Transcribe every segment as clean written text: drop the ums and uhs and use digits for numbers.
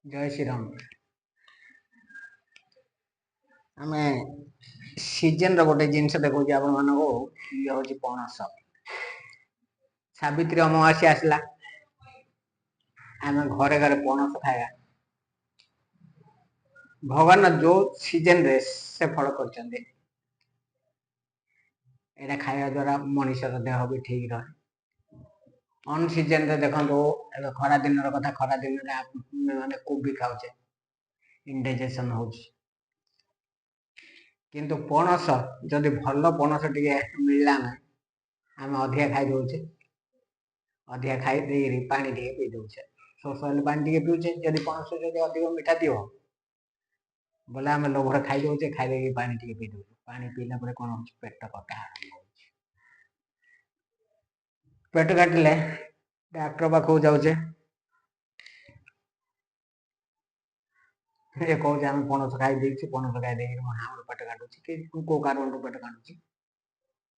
जय श्री राम। आम सीजन रोटे जिनस देखो आपण मानको ये होची पणस। सावित्री अमावास्या आसला आम घरे घरे पणस खाया। भगवान जो सीजन रे से फल करचंदे एटा खाया द्वारा मनुष्यर देह भी ठीक रहे। अन सीजन रे देखो एबे खरा दिन रो कथा खरा दिन रे माने कोबी खाउचे इंडाइजेशन होची किंतु पणस जदि भल पणस टिके मिलला ना आम अधिका खाई दउचे अधिका खाई देरी पानी टिके पी दउचे सोसल पानी टिके पीउचे जदि पणस जदि अधिक मीठा दियो बोले आम लोभर खाई दउचे खाई देकी पानी टिके पी दउचे पानी पीला परे कोन होची पेट कटा आरंभ होची पेट काटले डॉक्टर पाखु जाउचे ए कहूचे आम पणस खाई देछि पणस खाई देकी हमर पेट काटुची कि को कारण रो पेट काटुची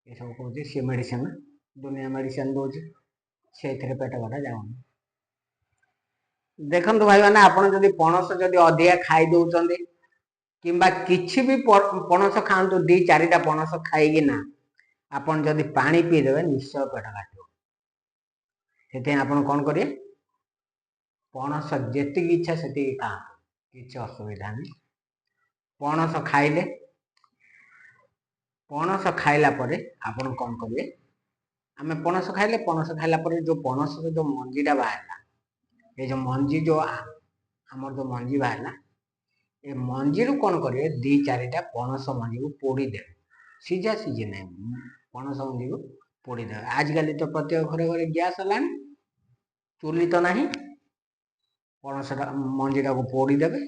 ए सब कहूचे से मेडिसिन दुनिया मेडिसिन दोची सेथिरे पेट कटा जाउनी। देखंतु भाई माने आपण जदि पणस जदि अधिका खाई दउचंदी किंबा किछि भी पणस खांतु 2-4टा पणस खाइगी ना आपण जदि पानी पी देबे निश्चय पेट काटियो। सेते आपण कोन करिए पणस जेतिकी इच्छा सेतिकी खा किछि असुविधा नहीं। पणस खाइले पणस खाइला परे आपण कोन करिए आमे पणस खाइला परे जो पणस जो मंजीटा बाहरला ये जो मंजी जो हमर जो मंजी बाहरला ए मंजी रु कोन करिए 2-4टा पणस मंजी को पोड़ी दे सीजा सीजे नहीं पणस मंजी को पोड़ी दे। आजकल तो प्रत्येक घरे घरे गैस हलानी चुली तो नहीं पणस मंजीटा को पोड़ी देबे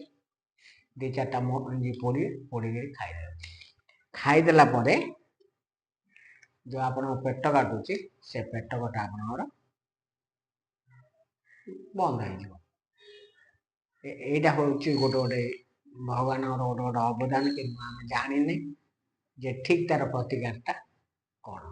2-4टा मंजी पोड़ी के खाई देबे खाई देला परे जो आपण पेट काटुची से पेट कटा आपनर बंद हो एटा होची गोटे गोटे भगवान गोटे गोटे अवदान कि आम जानी जे ठीक तार प्रतिकारटा कौन।